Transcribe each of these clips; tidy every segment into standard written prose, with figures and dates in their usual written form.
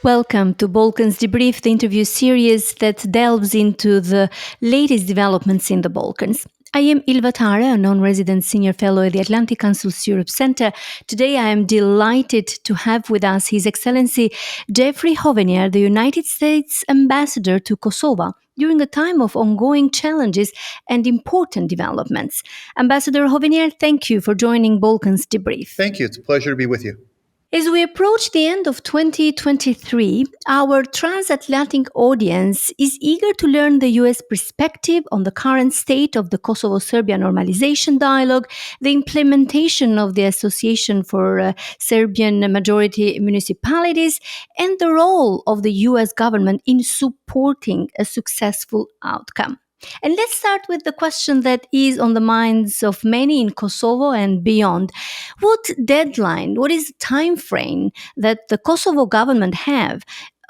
Welcome to Balkans Debrief, the interview series that delves into the latest developments in the Balkans. I am Ilva Tara, a non-resident senior fellow at the Atlantic Council's Europe Center. Today I am delighted to have with us His Excellency Jeffrey Hovenier, the United States Ambassador to Kosovo, during a time of ongoing challenges and important developments. Ambassador Hovenier, thank you for joining Balkans Debrief. Thank you. It's a pleasure to be with you. As we approach the end of 2023, our transatlantic audience is eager to learn the US perspective on the current state of the Kosovo-Serbia normalization dialogue, the implementation of the Association for Serbian Majority Municipalities, and the role of the US government in supporting a successful outcome. And let's start with the question that is on the minds of many in Kosovo and beyond. What deadline, what is the time frame that the Kosovo government have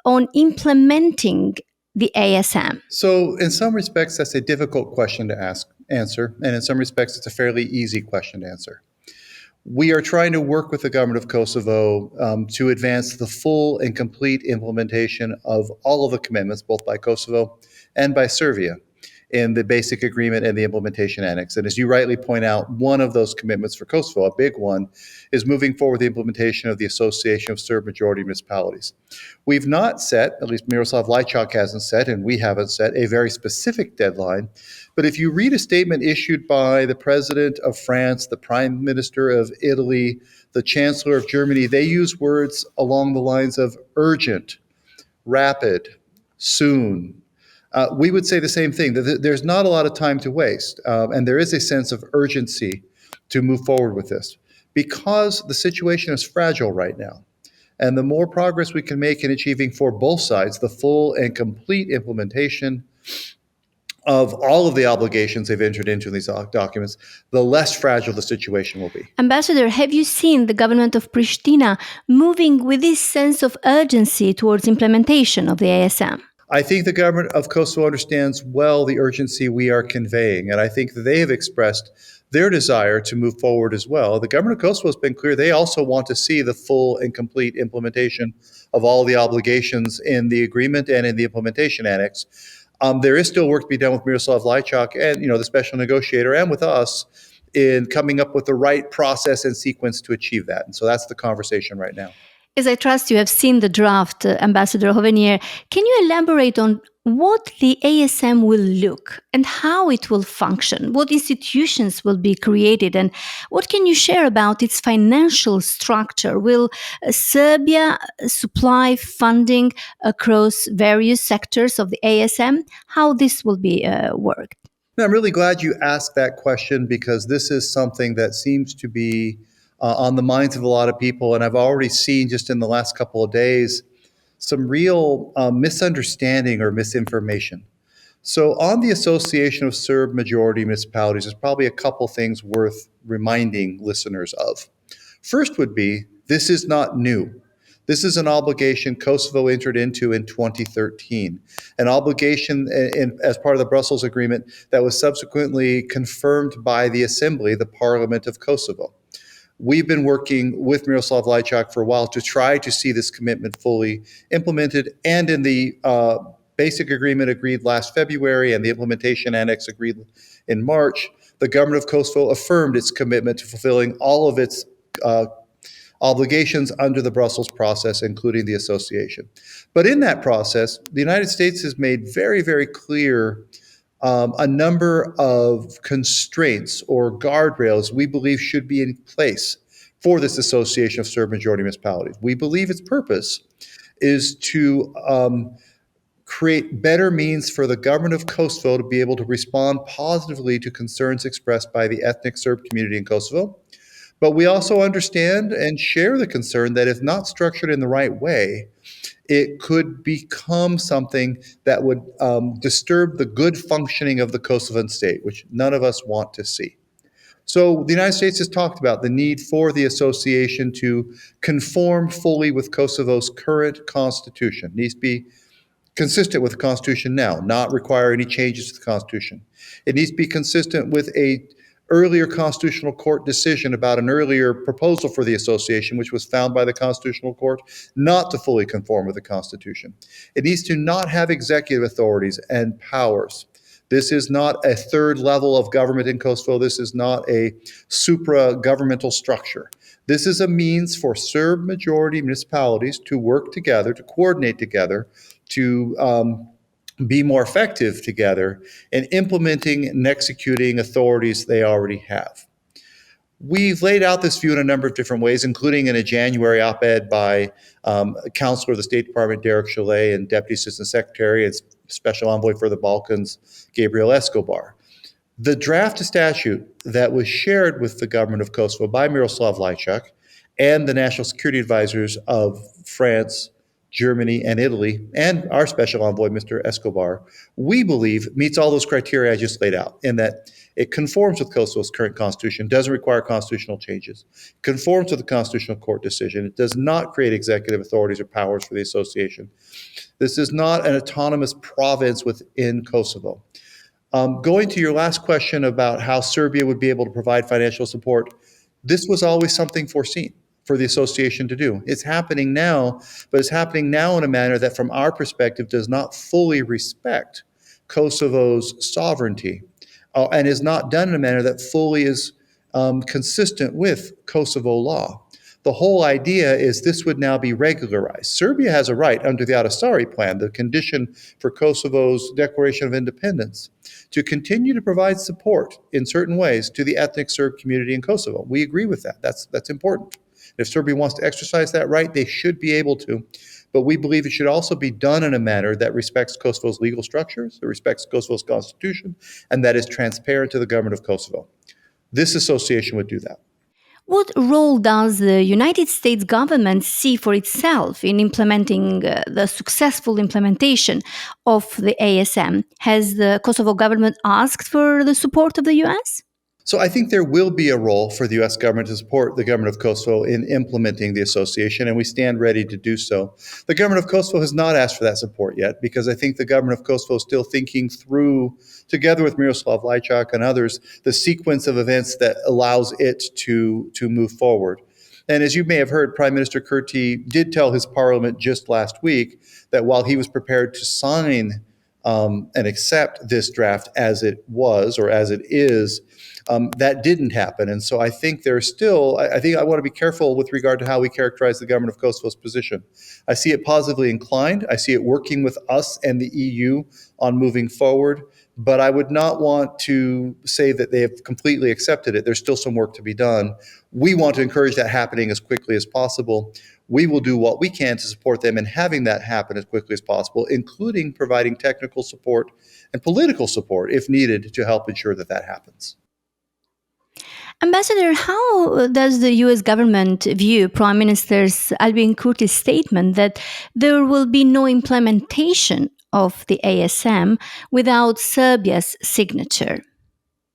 on implementing the ASM? So in some respects, that's a difficult question to answer. And in some respects, it's a fairly easy question to answer. We are trying to work with the government of Kosovo to advance the full and complete implementation of all of the commitments, both by Kosovo and by Serbia, in the basic agreement and the implementation annex. And as you rightly point out, one of those commitments for Kosovo, a big one, is moving forward the implementation of the Association of Serbian Majority Municipalities. We've not set, at least Miroslav Lajčák hasn't set, and we haven't set, a very specific deadline. But if you read a statement issued by the President of France, the Prime Minister of Italy, the Chancellor of Germany, they use words along the lines of urgent, rapid, soon. We would say the same thing, that there's not a lot of time to waste, and there is a sense of urgency to move forward with this because the situation is fragile right now. And the more progress we can make in achieving for both sides the full and complete implementation of all of the obligations they've entered into in these documents, the less fragile the situation will be. Ambassador, have you seen the government of Pristina moving with this sense of urgency towards implementation of the ASM? I think the government of Kosovo understands well the urgency we are conveying, and I think that they have expressed their desire to move forward as well. The government of Kosovo has been clear they also want to see the full and complete implementation of all the obligations in the agreement and in the implementation annex. There is still work to be done with Miroslav Lajčák and the special negotiator and with us in coming up with the right process and sequence to achieve that. And so that's the conversation right now. As I trust you have seen the draft, Ambassador Hovenier, can you elaborate on what the ASM will look and how it will function? What institutions will be created and what can you share about its financial structure? Will Serbia supply funding across various sectors of the ASM? How this will be worked? I'm really glad you asked that question because this is something that seems to be on the minds of a lot of people. And I've already seen just in the last couple of days some real misunderstanding or misinformation. So on the Association of Serb Majority Municipalities, there's probably a couple things worth reminding listeners of. First would be, this is not new. This is an obligation Kosovo entered into in 2013, an obligation as part of the Brussels Agreement that was subsequently confirmed by the Assembly, the Parliament of Kosovo. We've been working with Miroslav Lajčák for a while to try to see this commitment fully implemented, and in the basic agreement agreed last February and the implementation annex agreed in March, the government of Kosovo affirmed its commitment to fulfilling all of its obligations under the Brussels process, including the association. But in that process, the United States has made very, very clear a number of constraints or guardrails we believe should be in place for this Association of Serbian Majority Municipalities. We believe its purpose is to create better means for the government of Kosovo to be able to respond positively to concerns expressed by the ethnic Serb community in Kosovo. But we also understand and share the concern that if not structured in the right way, it could become something that would disturb the good functioning of the Kosovan state, which none of us want to see. So the United States has talked about the need for the association to conform fully with Kosovo's current constitution. It needs to be consistent with the constitution now, not require any changes to the constitution. It needs to be consistent with a earlier Constitutional Court decision about an earlier proposal for the association, which was found by the Constitutional Court not to fully conform with the Constitution. It needs to not have executive authorities and powers. This is not a third level of government in Kosovo. This is not a supra-governmental structure. This is a means for Serb majority municipalities to work together, to coordinate together, to be more effective together in implementing and executing authorities they already have. We've laid out this view in a number of different ways, including in a January op-ed by Counselor of the State Department, Derek Chalet, and Deputy Assistant Secretary and Special Envoy for the Balkans, Gabriel Escobar. The draft statute that was shared with the government of Kosovo by Miroslav Lajčák and the national security advisors of France, Germany, and Italy, and our special envoy, Mr. Escobar, we believe meets all those criteria I just laid out, in that it conforms with Kosovo's current constitution, doesn't require constitutional changes, conforms with the Constitutional Court decision, it does not create executive authorities or powers for the association. This is not an autonomous province within Kosovo. Going to your last question about how Serbia would be able to provide financial support, this was always something foreseen for the association to do. It's happening now, but it's happening now in a manner that, from our perspective, does not fully respect Kosovo's sovereignty and is not done in a manner that fully is consistent with Kosovo law. The whole idea is this would now be regularized. Serbia has a right under the Ahtisaari Plan, the condition for Kosovo's declaration of independence, to continue to provide support in certain ways to the ethnic Serb community in Kosovo. We agree with that. That's important. If Serbia wants to exercise that right, they should be able to. But we believe it should also be done in a manner that respects Kosovo's legal structures, that respects Kosovo's constitution, and that is transparent to the government of Kosovo. This association would do that. What role does the United States government see for itself in implementing the successful implementation of the ASM? Has the Kosovo government asked for the support of the US? So I think there will be a role for the U.S. government to support the government of Kosovo in implementing the association, and we stand ready to do so. The government of Kosovo has not asked for that support yet, because I think the government of Kosovo is still thinking through, together with Miroslav Lajčák and others, the sequence of events that allows it to move forward. And as you may have heard, Prime Minister Kurti did tell his parliament just last week that while he was prepared to sign and accept this draft as it was or as it is, that didn't happen. And so I think there's still, I think I want to be careful with regard to how we characterize the government of Kosovo's position. I see it positively inclined. I see it working with us and the EU on moving forward. But I would not want to say that they have completely accepted it. There's still some work to be done. We want to encourage that happening as quickly as possible. We will do what we can to support them in having that happen as quickly as possible, including providing technical support and political support, if needed, to help ensure that that happens. Ambassador, how does the US government view Prime Minister Albin Kurti's statement that there will be no implementation of the ASM without Serbia's signature?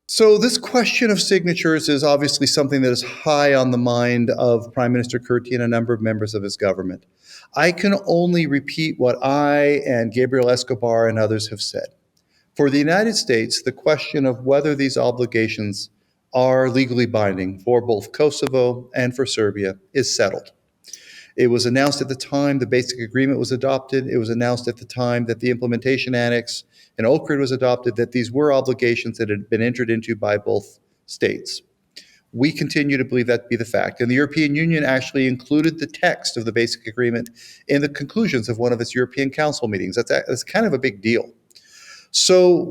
So this question of signatures is obviously something that is high on the mind of Prime Minister Kurti and a number of members of his government. I can only repeat what I and Gabriel Escobar and others have said. For the United States, the question of whether these obligations are legally binding for both Kosovo and for Serbia is settled. It was announced at the time the basic agreement was adopted. It was announced at the time that the implementation annex in Ohrid was adopted, that these were obligations that had been entered into by both states. We continue to believe that to be the fact. And the European Union actually included the text of the basic agreement in the conclusions of one of its European Council meetings. That's kind of a big deal. So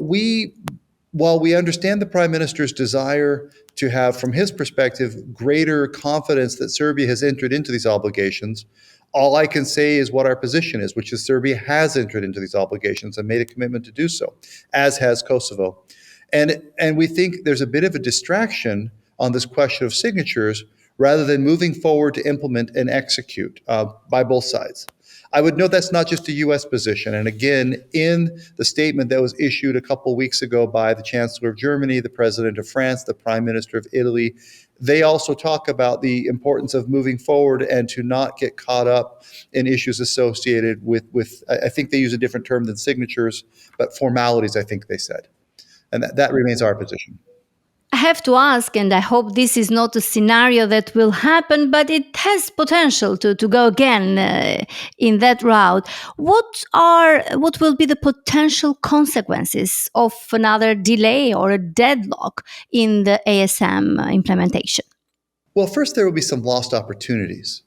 while we understand the Prime Minister's desire to have, from his perspective, greater confidence that Serbia has entered into these obligations, all I can say is what our position is, which is Serbia has entered into these obligations and made a commitment to do so, as has Kosovo. And we think there's a bit of a distraction on this question of signatures rather than moving forward to implement and execute by both sides. I would note that's not just a U.S. position. And again, in the statement that was issued a couple of weeks ago by the Chancellor of Germany, the President of France, the Prime Minister of Italy, they also talk about the importance of moving forward and to not get caught up in issues associated with I think they use a different term than signatures, but formalities, I think they said. And that remains our position. I have to ask, and I hope this is not a scenario that will happen, but it has potential to go again in that route. What will be the potential consequences of another delay or a deadlock in the ASM implementation? Well, first, there will be some lost opportunities.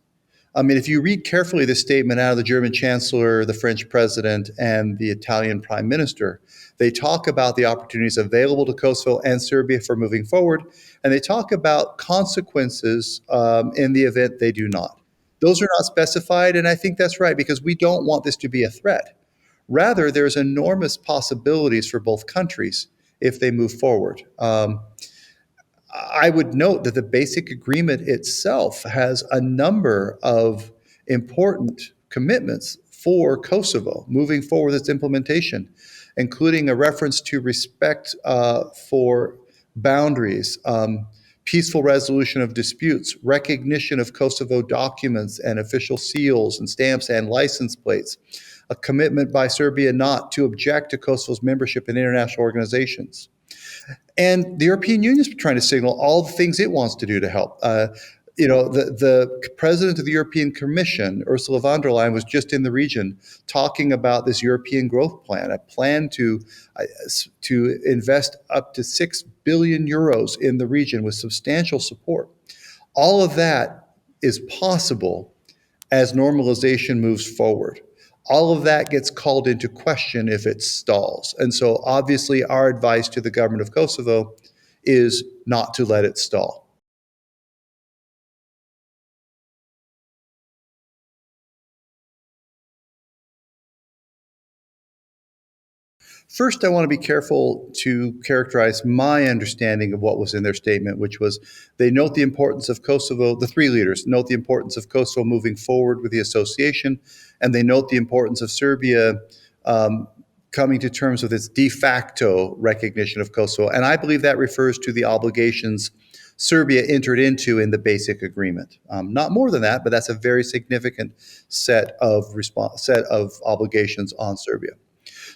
I mean, if you read carefully the statement out of the German Chancellor, the French President, and the Italian Prime Minister, they talk about the opportunities available to Kosovo and Serbia for moving forward, and they talk about consequences in the event they do not. Those are not specified, and I think that's right because we don't want this to be a threat. Rather, there's enormous possibilities for both countries if they move forward. I would note that the basic agreement itself has a number of important commitments for Kosovo moving forward with its implementation, including a reference to respect for boundaries, peaceful resolution of disputes, recognition of Kosovo documents and official seals and stamps and license plates, a commitment by Serbia not to object to Kosovo's membership in international organizations. And the European Union is trying to signal all the things it wants to do to help. The president of the European Commission, Ursula von der Leyen, was just in the region talking about this European growth plan, a plan to invest up to 6 billion euros in the region with substantial support. All of that is possible as normalization moves forward. All of that gets called into question if it stalls. And so obviously our advice to the government of Kosovo is not to let it stall. First, I want to be careful to characterize my understanding of what was in their statement, which was they note the importance of Kosovo, the three leaders note the importance of Kosovo moving forward with the association, and they note the importance of Serbia coming to terms with its de facto recognition of Kosovo. And I believe that refers to the obligations Serbia entered into in the basic agreement. Not more than that, but that's a very significant set of obligations on Serbia.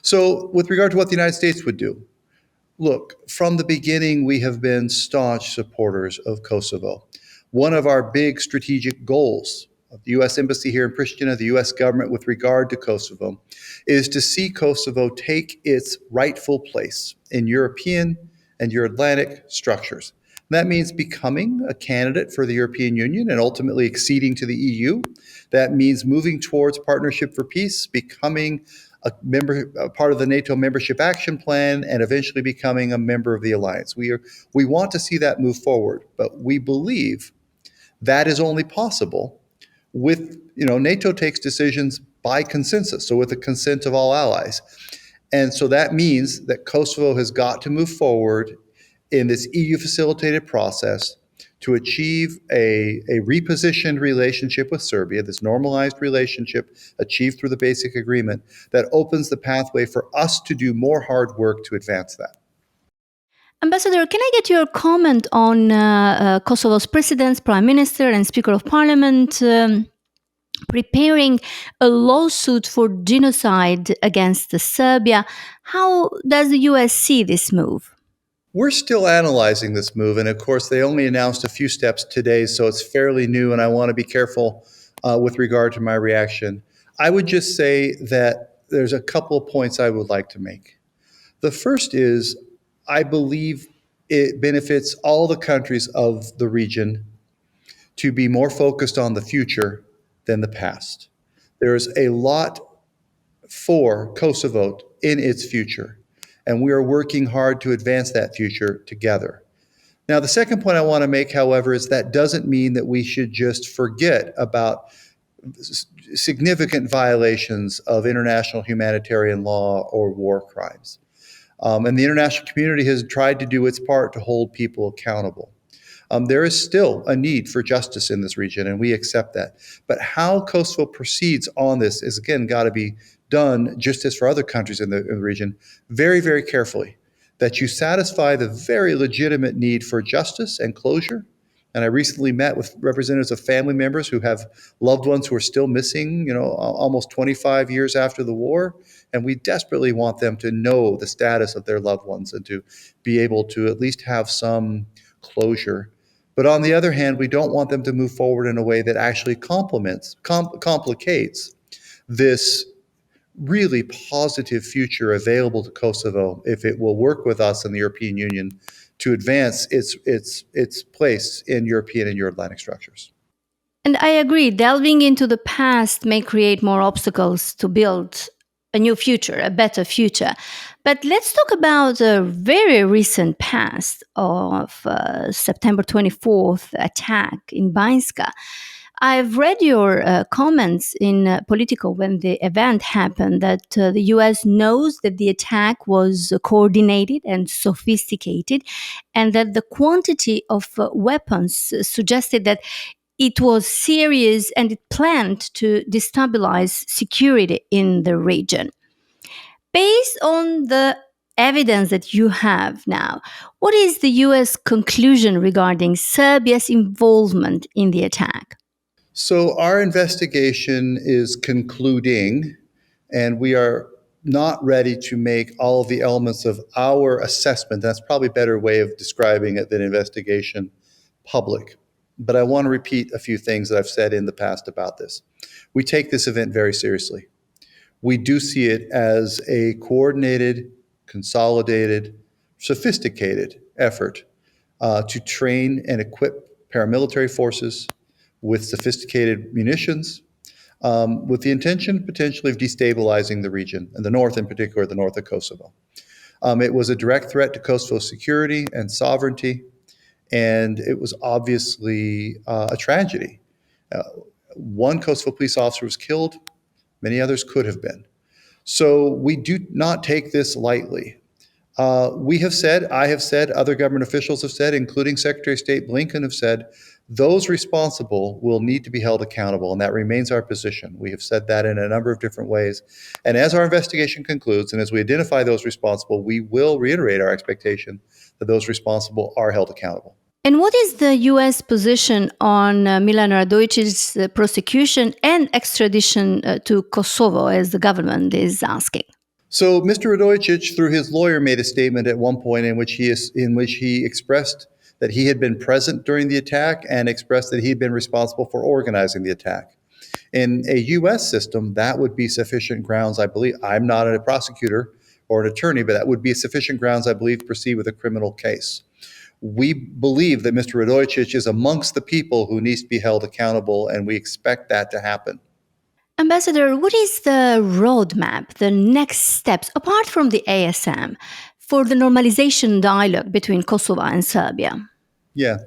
So, with regard to what the United States would do, look, from the beginning, we have been staunch supporters of Kosovo. One of our big strategic goals of the U.S. Embassy here in Pristina, the U.S. government with regard to Kosovo, is to see Kosovo take its rightful place in European and Euro-Atlantic structures. That means becoming a candidate for the European Union and ultimately acceding to the EU. That means moving towards Partnership for Peace, becoming a part of the NATO Membership Action Plan, and eventually becoming a member of the alliance. We want to see that move forward, but we believe that is only possible with, NATO takes decisions by consensus, so with the consent of all allies. And so that means that Kosovo has got to move forward in this EU-facilitated process to achieve a repositioned relationship with Serbia, this normalized relationship achieved through the basic agreement that opens the pathway for us to do more hard work to advance that. Ambassador, can I get your comment on Kosovo's president, prime minister, and speaker of parliament preparing a lawsuit for genocide against Serbia? How does the US see this move? We're still analyzing this move, and of course, they only announced a few steps today, so it's fairly new, and I want to be careful with regard to my reaction. I would just say that there's a couple of points I would like to make. The first is, I believe it benefits all the countries of the region to be more focused on the future than the past. There's a lot for Kosovo in its future, and we are working hard to advance that future together. Now, the second point I want to make, however, is that doesn't mean that we should just forget about significant violations of international humanitarian law or war crimes. And the international community has tried to do its part to hold people accountable. There is still a need for justice in this region, and we accept that. But how Kosovo proceeds on this is, again, got to be done, just as for other countries in the region, very, very carefully. That you satisfy the very legitimate need for justice and closure, And I recently met with representatives of family members who have loved ones who are still missing, almost 25 years after the war. And we desperately want them to know the status of their loved ones and to be able to at least have some closure. But on the other hand, we don't want them to move forward in a way that actually complicates this really positive future available to Kosovo if it will work with us in the European Union to advance its place in European and Euro-Atlantic structures. And I agree, delving into the past may create more obstacles to build a new future, a better future. But let's talk about the very recent past of September 24th attack in Banjska. I've read your comments in Politico when the event happened that the US knows that the attack was coordinated and sophisticated, and that the quantity of weapons suggested that it was serious and it planned to destabilize security in the region. Based on the evidence that you have now, what is the US conclusion regarding Serbia's involvement in the attack? So our investigation is concluding, and we are not ready to make all of the elements of our assessment. That's probably a better way of describing it than investigation public. But I want to repeat a few things that I've said in the past about this. We take this event very seriously. We do see it as a coordinated, consolidated, sophisticated effort to train and equip paramilitary forces with sophisticated munitions, with the intention potentially of destabilizing the region, and the north in particular, the north of Kosovo. It was a direct threat to Kosovo's security and sovereignty, and it was obviously a tragedy. One Kosovo police officer was killed, many others could have been. So we do not take this lightly. We have said, I have said, other government officials have said, including Secretary of State Blinken have said, those responsible will need to be held accountable, and that remains our position. We have said that in a number of different ways. And as our investigation concludes, and as we identify those responsible, we will reiterate our expectation that those responsible are held accountable. And what is the US position on Milan Radojic's prosecution and extradition to Kosovo, as the government is asking? So Mr. Radojicic, through his lawyer, made a statement at one point in which he expressed that he had been present during the attack and expressed that he had been responsible for organizing the attack. In a U.S. system, that would be sufficient grounds, I believe. I'm not a prosecutor or an attorney, but that would be sufficient grounds, I believe, to proceed with a criminal case. We believe that Mr. Radojicic is amongst the people who needs to be held accountable, and we expect that to happen. Ambassador, what is the roadmap, the next steps, apart from the ASM, for the normalization dialogue between Kosovo and Serbia? Yeah.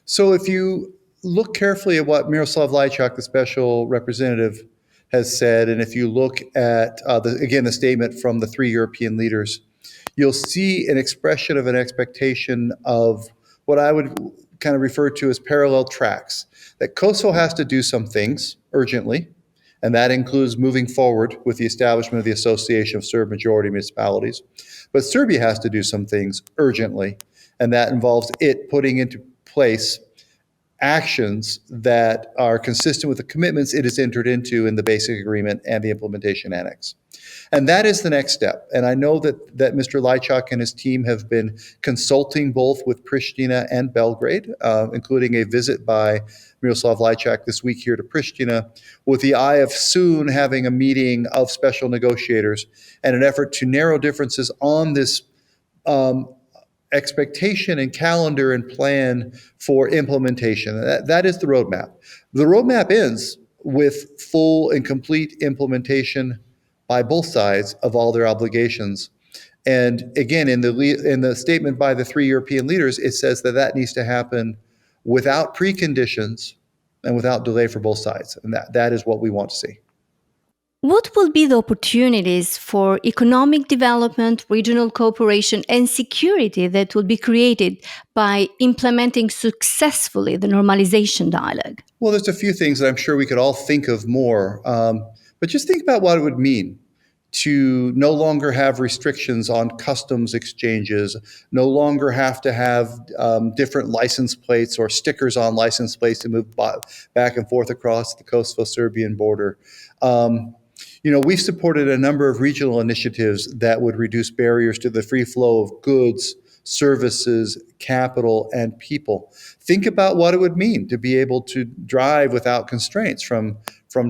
So if you look carefully at what Miroslav Lajčák, the special representative, has said, and if you look at, the statement from the three European leaders, you'll see an expression of an expectation of what I would kind of refer to as parallel tracks, that Kosovo has to do some things urgently, and that includes moving forward with the establishment of the Association of Serbian Majority Municipalities. But Serbia has to do some things urgently, and that involves it putting into place actions that are consistent with the commitments it has entered into in the basic agreement and the implementation annex. And that is the next step. And I know that Mr. Lajčák and his team have been consulting both with Pristina and Belgrade, including a visit by Miroslav Lajčák this week here to Pristina, with the eye of soon having a meeting of special negotiators and an effort to narrow differences on this expectation and calendar and plan for implementation. That is the roadmap. The roadmap ends with full and complete implementation by both sides of all their obligations. And again, in the statement by the three European leaders, it says that needs to happen without preconditions and without delay for both sides. And that is what we want to see. What will be the opportunities for economic development, regional cooperation, and security that will be created by implementing successfully the normalization dialogue? Well, there's a few things that I'm sure we could all think of more, but just think about what it would mean to no longer have restrictions on customs exchanges, no longer have to have different license plates or stickers on license plates to move back and forth across the Kosovo-Serbian border. We've supported a number of regional initiatives that would reduce barriers to the free flow of goods, services, capital, and people. Think about what it would mean to be able to drive without constraints from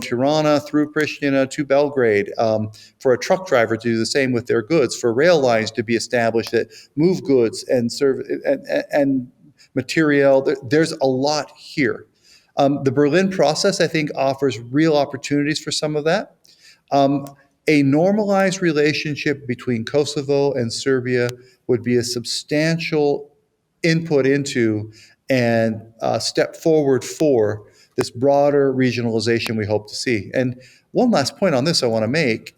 Tirana through Pristina to Belgrade, for a truck driver to do the same with their goods, for rail lines to be established that move goods and and material. There's a lot here. The Berlin process, I think, offers real opportunities for some of that. A normalized relationship between Kosovo and Serbia would be a substantial input into and step forward for this broader regionalization we hope to see. And one last point on this I want to make.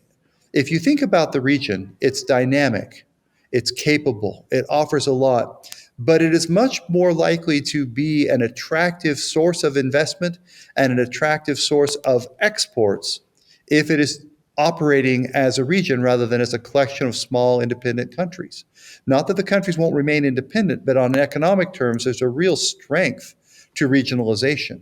If you think about the region, it's dynamic, it's capable, it offers a lot, but it is much more likely to be an attractive source of investment and an attractive source of exports if it is operating as a region rather than as a collection of small independent countries. Not that the countries won't remain independent, but on economic terms, there's a real strength to regionalization.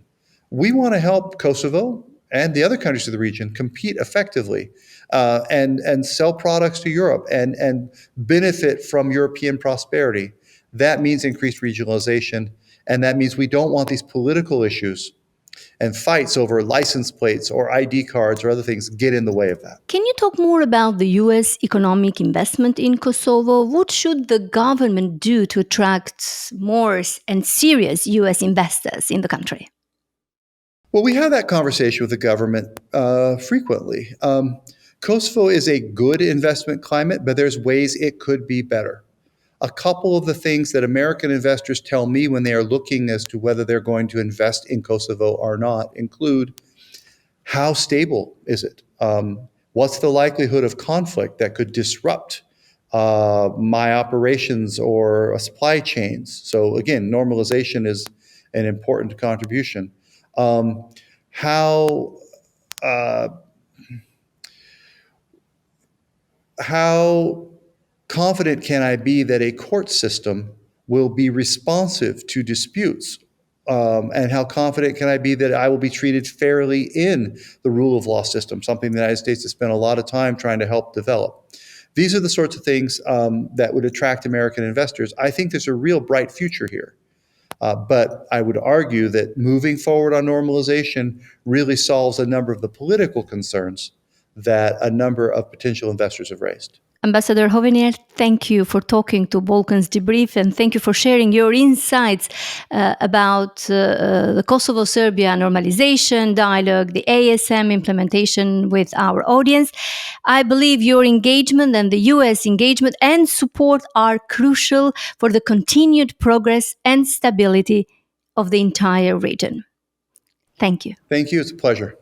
We want to help Kosovo and the other countries of the region compete effectively, and sell products to Europe and benefit from European prosperity. That means increased regionalization, and that means we don't want these political issues and fights over license plates or ID cards or other things get in the way of that. Can you talk more about the US economic investment in Kosovo? What should the government do to attract more and serious US investors in the country? Well, we have that conversation with the government frequently. Kosovo is a good investment climate, but there's ways it could be better. A couple of the things that American investors tell me when they are looking as to whether they're going to invest in Kosovo or not include: how stable is it? What's the likelihood of conflict that could disrupt my operations or supply chains? So again, normalization is an important contribution. How confident can I be that a court system will be responsive to disputes? And how confident can I be that I will be treated fairly in the rule of law system, something the United States has spent a lot of time trying to help develop? These are the sorts of things that would attract American investors. I think there's a real bright future here. But I would argue that moving forward on normalization really solves a number of the political concerns that a number of potential investors have raised. Ambassador Hovenier, thank you for talking to Balkans Debrief, and thank you for sharing your insights about the Kosovo-Serbia normalization dialogue, the ASM implementation with our audience. I believe your engagement and the US engagement and support are crucial for the continued progress and stability of the entire region. Thank you. Thank you. It's a pleasure.